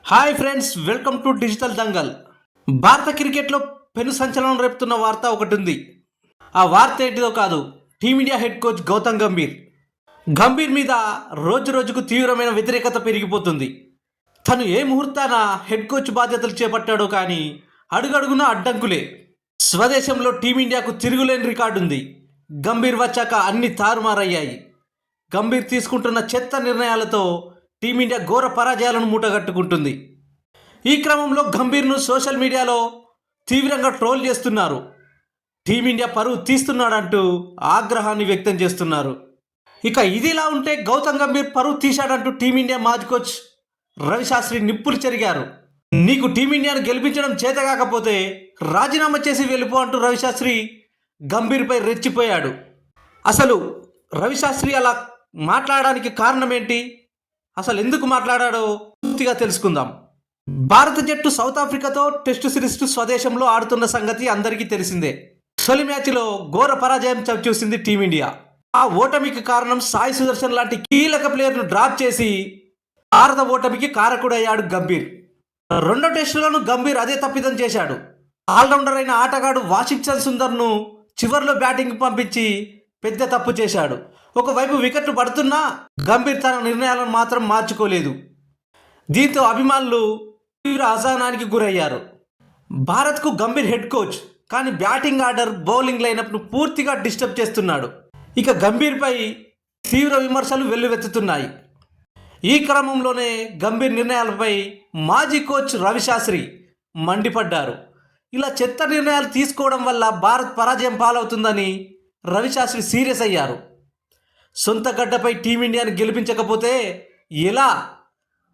Hi friends, welcome to digital Dangal. భారత క్రికెట్లో పెను సంచలనం రేపుతున్న వార్త ఒకటి ఉంది. ఆ వార్త ఏంటిదో కాదు, team India head coach Gautam Gambhir. Gambhir మీద రోజు రోజుకు తీవ్రమైన వ్యతిరేకత పెరిగిపోతుంది. తను ఏ ముహూర్తాన హెడ్ కోచ్ బాధ్యతలు చేపట్టాడో కానీ అడుగడుగున అడ్డంకులే. స్వదేశంలో టీమిండియాకు తిరుగులేని రికార్డు ఉంది. గంభీర్ వచ్చాక అన్ని తారుమారయ్యాయి. గంభీర్ తీసుకుంటున్న చెత్త నిర్ణయాలతో టీమిండియా ఘోర పరాజయాలను మూటగట్టుకుంటుంది. ఈ క్రమంలో గంభీర్ను సోషల్ మీడియాలో తీవ్రంగా ట్రోల్ చేస్తున్నారు. టీమిండియా పరువు తీస్తున్నాడంటూ ఆగ్రహాన్ని వ్యక్తం చేస్తున్నారు. ఇక ఇదిలా ఉంటే గౌతమ్ గంభీర్ పరువు తీశాడంటూ టీమిండియా మాజీ కోచ్ రవిశాస్త్రి నిప్పులు చెరిగారు. నీకు టీమిండియాను గెలిపించడం చేతకాకపోతే రాజీనామా చేసి వెళ్ళిపో అంటూ రవిశాస్త్రి గంభీర్పై రెచ్చిపోయాడు. అసలు రవిశాస్త్రి అలా మాట్లాడడానికి కారణం ఏంటి, అసలు ఎందుకు మాట్లాడాడో పూర్తిగా తెలుసుకుందాం. భారత జట్టు సౌత్ ఆఫ్రికాతో టెస్టు సిరీస్ స్వదేశంలో ఆడుతున్న సంగతి అందరికీ తెలిసిందే. తొలి మ్యాచ్లో ఘోర పరాజయం చవిచూసింది టీమిండియా. ఆ ఓటమికి కారణం సాయి సుదర్శన్ లాంటి కీలక ప్లేయర్ను డ్రాప్ చేసి భారత ఓటమికి కారకుడయ్యాడు గంభీర్. రెండో టెస్టులను గంభీర్ అదే తప్పిదం చేశాడు. ఆల్రౌండర్ అయిన ఆటగాడు వాషింగ్టన్ సుందర్ను చివర్లో బ్యాటింగ్ పంపించి పెద్ద తప్పు చేశాడు. ఒకవైపు వికెట్లు పడుతున్నా గంభీర్ తన నిర్ణయాలను మాత్రం మార్చుకోలేదు. దీంతో అభిమానులు తీవ్ర అసహనానికి గురయ్యారు. భారత్కు గంభీర్ హెడ్ కోచ్, కానీ బ్యాటింగ్ ఆర్డర్, బౌలింగ్ లైనప్ను పూర్తిగా డిస్టర్బ్ చేస్తున్నాడు. ఇక గంభీర్పై తీవ్ర విమర్శలు వెల్లువెత్తుతున్నాయి. ఈ క్రమంలోనే గంభీర్ నిర్ణయాలపై మాజీ కోచ్ రవిశాస్త్రి మండిపడ్డారు. ఇలా చెత్త నిర్ణయాలు తీసుకోవడం వల్ల భారత్ పరాజయం పాలవుతుందని రవిశాస్త్రి సీరియస్ అయ్యారు. సొంత గడ్డపై టీమిండియాను గెలిపించకపోతే ఎలా,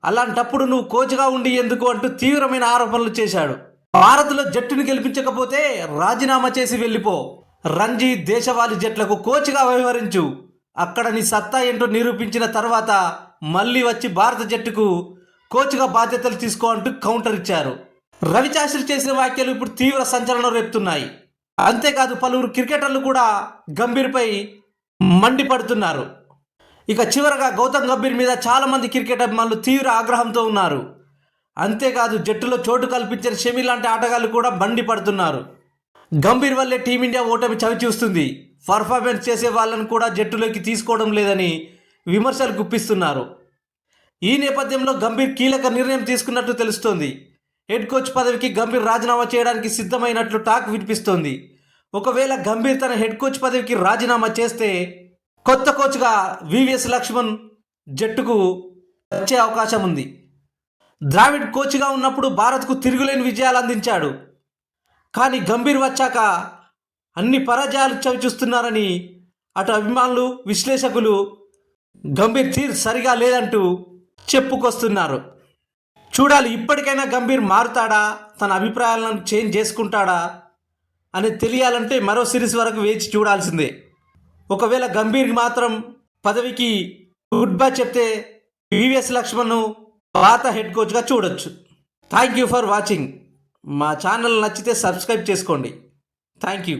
అలాంటప్పుడు నువ్వు కోచ్గా ఉండి ఎందుకు అంటూ తీవ్రమైన ఆరోపణలు చేశాడు. భారత్లో జట్టును గెలిపించకపోతే రాజీనామా చేసి వెళ్ళిపో, రంజీ, దేశవాళీ జట్లకు కోచ్గా వ్యవహరించు, అక్కడ నీ సత్తా ఏంటో నిరూపించిన తర్వాత మళ్ళీ వచ్చి భారత జట్టుకు కోచ్గా బాధ్యతలు తీసుకో అంటూ కౌంటర్ ఇచ్చారు. రవిశాస్త్రి చేసిన వ్యాఖ్యలు ఇప్పుడు తీవ్ర సంచలనం రేపుతున్నాయి. అంతేకాదు పలువురు క్రికెటర్లు కూడా గంభీర్పై మండిపడుతున్నారు. ఇక చివరగా గౌతమ్ గంభీర్ మీద చాలామంది క్రికెట్ అభిమానులు తీవ్ర ఆగ్రహంతో ఉన్నారు. అంతేకాదు జట్టులో చోటు కల్పించిన షమి లాంటి ఆటగాళ్లు కూడా మండిపడుతున్నారు. గంభీర్ వల్లే టీమిండియా ఓటమి చవిచూస్తుంది, పర్ఫార్మెన్స్ చేసే వాళ్ళను కూడా జట్టులోకి తీసుకోవడం లేదని విమర్శలు గుప్పిస్తున్నారు. ఈ నేపథ్యంలో గంభీర్ కీలక నిర్ణయం తీసుకున్నట్లు తెలుస్తోంది. హెడ్ కోచ్ పదవికి గంభీర్ రాజీనామా చేయడానికి సిద్ధమైనట్లు టాక్ వినిపిస్తోంది. ఒకవేళ గంభీర్ తన హెడ్ కోచ్ పదవికి రాజీనామా చేస్తే కొత్త కోచ్గా వివిఎస్ లక్ష్మణ్ జట్టుకు వచ్చే అవకాశం ఉంది. ద్రావిడ్ కోచ్గా ఉన్నప్పుడు భారత్కు తిరుగులేని విజయాలు అందించాడు. కానీ గంభీర్ వచ్చాక అన్ని పరాజయాలు చవిచూస్తున్నారని అటు అభిమానులు, విశ్లేషకులు గంభీర్ తీరు సరిగా లేదంటూ చెప్పుకొస్తున్నారు. చూడాలి, ఇప్పటికైనా గంభీర్ మారుతాడా, తన అభిప్రాయాలను చేంజ్ చేసుకుంటాడా అనేది తెలియాలంటే మరో సిరీస్ వరకు వేచి చూడాల్సిందే. ఒకవేళ గంభీర్ మాత్రం పదవికి గుడ్ బై చెప్తే వివిఎస్ లక్ష్మణ్ను పాత హెడ్ కోచ్గా చూడొచ్చు. Thank you for watching. మా ఛానల్ నచ్చితే సబ్స్క్రైబ్ చేసుకోండి. Thank you.